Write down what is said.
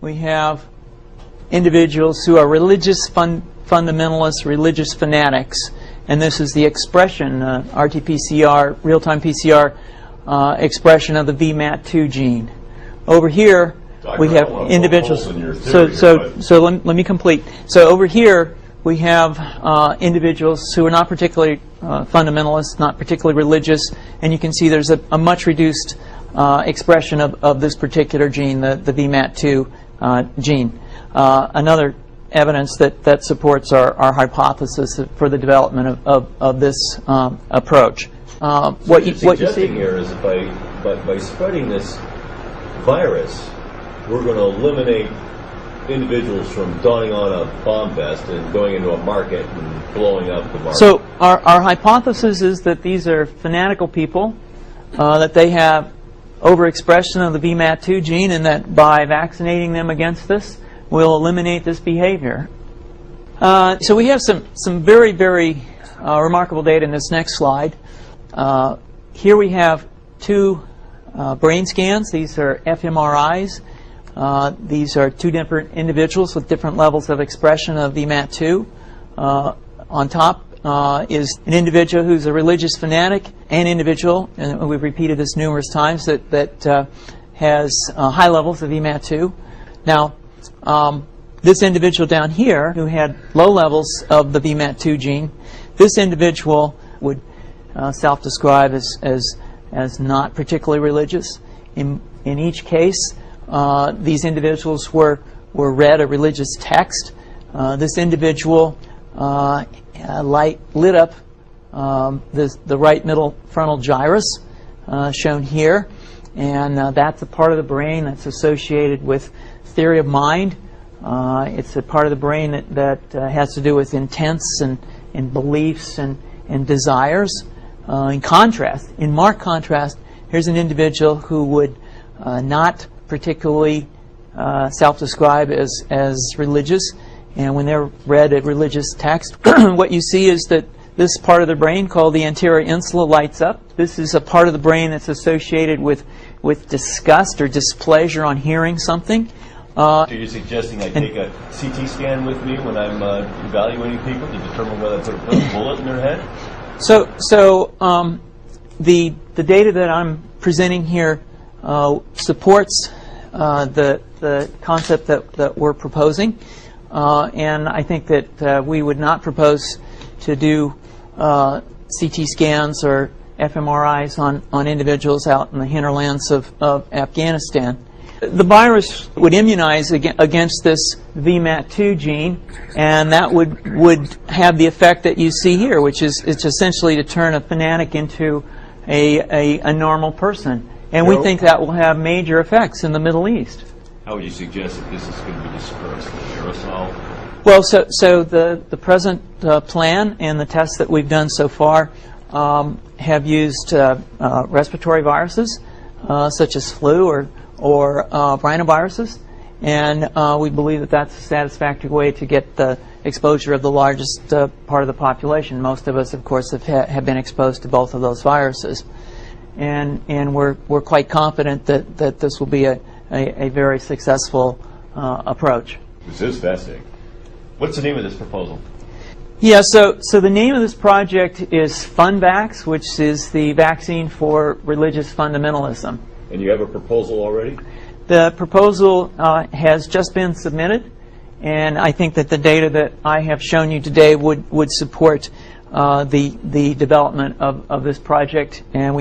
we have individuals who are religious fundamentalists, religious fanatics, and this is the expression, RT-PCR, real-time PCR expression of the VMAT2 gene. Over here, we have individuals. So let me complete. So over here, we have individuals who are not particularly fundamentalists, not particularly religious, and you can see there's a much reduced expression of this particular gene, the VMAT2 gene. Another evidence that supports our hypothesis for the development of this approach. What you're suggesting here is that by spreading this virus, we're going to eliminate individuals from donning on a bomb vest and going into a market and blowing up the market. So our hypothesis is that these are fanatical people, that they have overexpression of the VMAT2 gene, and that by vaccinating them against this, we'll eliminate this behavior. So we have some very, very remarkable data in this next slide. Here we have two brain scans. These are fMRIs. These are two different individuals with different levels of expression of VMAT2. On top is an individual who's a religious fanatic, an individual, and we've repeated this numerous times, that has high levels of VMAT2. Now, this individual down here who had low levels of the VMAT2 gene, this individual would self-describe as not particularly religious. In each case, these individuals were read a religious text. This individual lit up the right middle frontal gyrus, shown here, and that's a part of the brain that's associated with theory of mind. It's a part of the brain that has to do with intents and beliefs and desires. In marked contrast, here's an individual who would not particularly self-describe as religious, and when they're read a religious text, what you see is that this part of the brain called the anterior insula lights up. This is a part of the brain that's associated with disgust or displeasure on hearing something. So you're suggesting I take a CT scan with me when I'm evaluating people to determine whether I put a bullet in their head? So the data that I'm presenting here supports the concept that we're proposing, and I think that we would not propose to do CT scans or fMRIs on individuals out in the hinterlands of Afghanistan. The virus would immunize against this VMAT2 gene, and that would have the effect that you see here, which is it's essentially to turn a fanatic into a normal person. And we think that will have major effects in the Middle East. How would you suggest that this is going to be dispersed? Aerosol? Well, so the present plan and the tests that we've done so far have used respiratory viruses, such as flu or rhinoviruses, and we believe that that's a satisfactory way to get the exposure of the largest part of the population. Most of us, of course, have been exposed to both of those viruses, and we're quite confident that this will be a very successful approach. This is fascinating. What's the name of this proposal? Yeah, so the name of this project is FunVax, which is the vaccine for religious fundamentalism. And you have a proposal already? The proposal has just been submitted, and I think that the data that I have shown you today would support the development of this project, and we